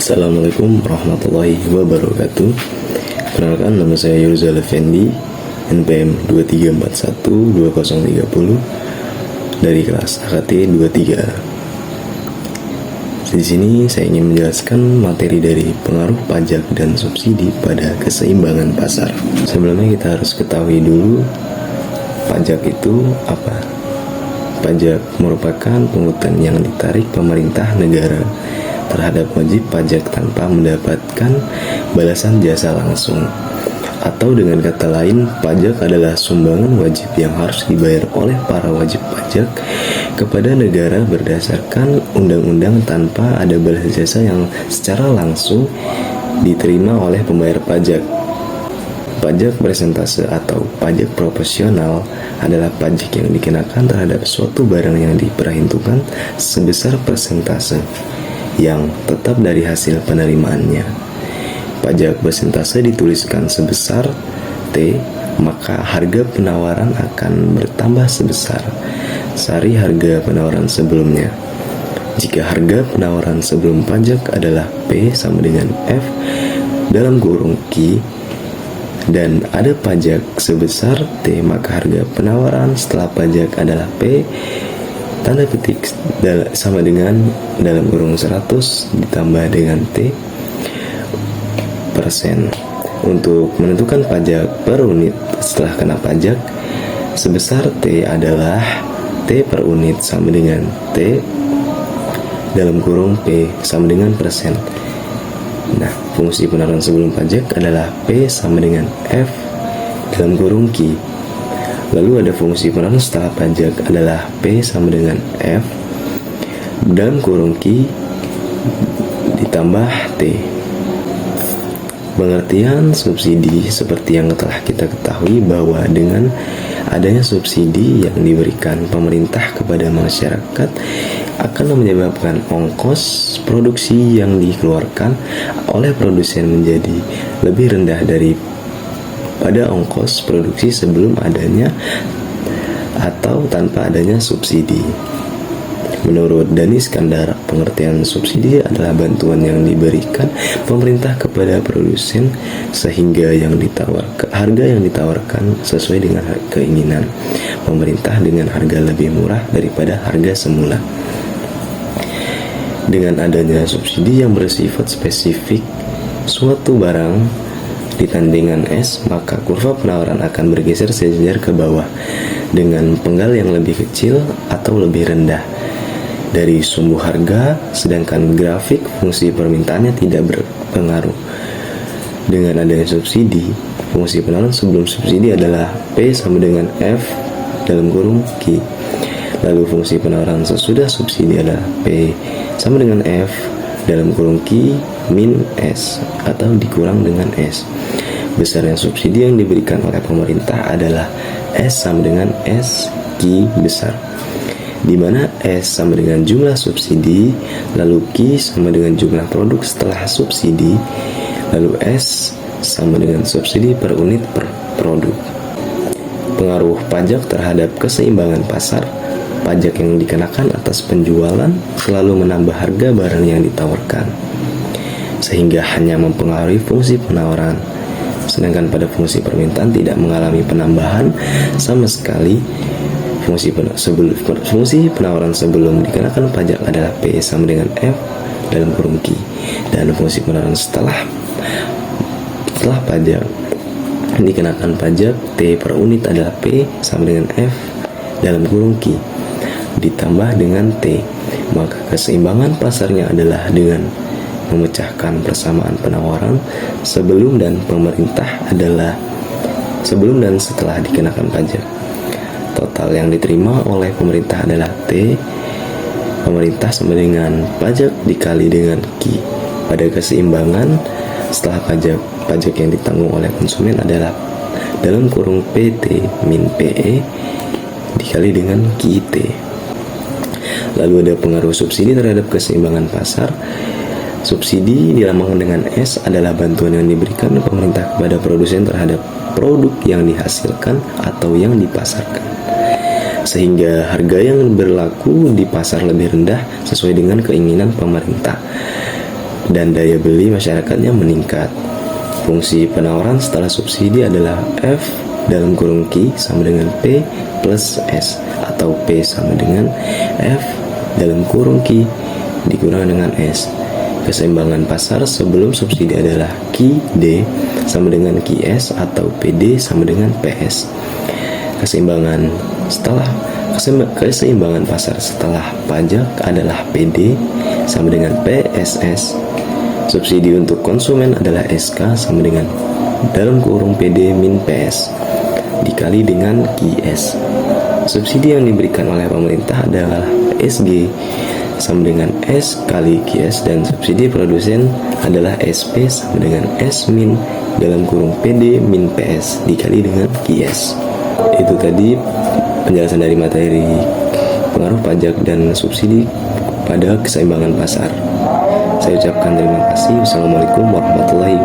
Assalamualaikum warahmatullahi wabarakatuh. Perkenalkan, nama saya Yurzal Effendi, NPM 23412030 dari kelas AKT 23. Di sini saya ingin menjelaskan materi dari pengaruh pajak dan subsidi pada keseimbangan pasar. Sebelumnya kita harus ketahui dulu pajak itu apa. Pajak merupakan pungutan yang ditarik pemerintah negara terhadap wajib pajak tanpa mendapatkan balasan jasa langsung. Atau dengan kata lain, pajak adalah sumbangan wajib yang harus dibayar oleh para wajib pajak kepada negara berdasarkan undang-undang tanpa ada balas jasa yang secara langsung diterima oleh pembayar pajak. Pajak persentase atau pajak proporsional adalah pajak yang dikenakan terhadap suatu barang yang diperhitungkan sebesar persentase yang tetap dari hasil penerimaannya. Pajak persentase dituliskan sebesar T, maka harga penawaran akan bertambah sebesar sari harga penawaran sebelumnya. Jika harga penawaran sebelum pajak adalah P sama dengan F dalam kurung Q dan ada pajak sebesar T, maka harga penawaran setelah pajak adalah P tanda petik sama dengan dalam kurung 100 ditambah dengan T persen. Untuk menentukan pajak per unit setelah kena pajak sebesar T adalah T per unit sama dengan T dalam kurung P sama dengan persen. Nah, fungsi penawaran sebelum pajak adalah P sama dengan F dalam kurung Q. Lalu ada fungsi penawaran setelah pajak adalah P sama dengan F dalam kurung Q ditambah T. Pengertian subsidi seperti yang telah kita ketahui bahwa dengan adanya subsidi yang diberikan pemerintah kepada masyarakat akan menyebabkan ongkos produksi yang dikeluarkan oleh produsen menjadi lebih rendah daripada ongkos produksi sebelum adanya atau tanpa adanya subsidi. Menurut Dhani Iskandar, pengertian subsidi adalah bantuan yang diberikan pemerintah kepada produsen sehingga harga yang ditawarkan sesuai dengan keinginan pemerintah dengan harga lebih murah daripada harga semula. Dengan adanya subsidi yang bersifat spesifik suatu barang ditandingan S, maka kurva penawaran akan bergeser sejajar ke bawah dengan penggal yang lebih kecil atau lebih rendah dari sumbu harga, sedangkan grafik fungsi permintaannya tidak berpengaruh. Dengan adanya subsidi, fungsi penawaran sebelum subsidi adalah P sama dengan F dalam kurung Q. Lalu fungsi penawaran sesudah subsidi adalah P sama dengan F dalam kurung Q min S atau dikurang dengan S. Besarnya subsidi yang diberikan oleh pemerintah adalah S sama dengan S Q besar, di mana S sama dengan jumlah subsidi, lalu Q sama dengan jumlah produk setelah subsidi, lalu S sama dengan subsidi per unit per produk. Pengaruh pajak terhadap keseimbangan pasar. Pajak yang dikenakan atas penjualan selalu menambah harga barang yang ditawarkan, sehingga hanya mempengaruhi fungsi penawaran, sedangkan pada fungsi permintaan tidak mengalami penambahan sama sekali. Fungsi penawaran sebelum dikenakan pajak adalah P sama dengan F dalam kurung Q, dan fungsi penawaran setelah pajak dikenakan pajak T per unit adalah P sama dengan F dalam kurung Q ditambah dengan T. Maka keseimbangan pasarnya adalah dengan memecahkan persamaan penawaran sebelum dan setelah dikenakan pajak. Total yang diterima oleh pemerintah adalah T pemerintah sama dengan pajak dikali dengan Q. Pada keseimbangan setelah pajak yang ditanggung oleh konsumen adalah dalam kurung PT min PE dikali dengan QT. Lalu ada pengaruh subsidi terhadap keseimbangan pasar. Subsidi dilambangkan dengan S adalah bantuan yang diberikan pemerintah kepada produsen terhadap produk yang dihasilkan atau yang dipasarkan, sehingga harga yang berlaku di pasar lebih rendah sesuai dengan keinginan pemerintah. dan daya beli masyarakatnya meningkat. Fungsi penawaran setelah subsidi adalah F dalam kurung Q sama dengan P plus S, atau P sama dengan F dalam kurung Q dikurang dengan S. Keseimbangan pasar sebelum subsidi adalah QD sama dengan QS, atau PD sama dengan PS. Keseimbangan pasar setelah pajak adalah PD sama dengan PSS. Subsidi untuk konsumen adalah SK sama dengan dalam kurung PD min PS dikali dengan QS. Subsidi yang diberikan oleh pemerintah adalah SG sama dengan S kali QS, dan subsidi produsen adalah SP sama dengan S min dalam kurung PD min PS dikali dengan QS. Itu tadi penjelasan dari materi pengaruh pajak dan subsidi pada keseimbangan pasar. Saya ucapkan terima kasih. Wassalamualaikum warahmatullahi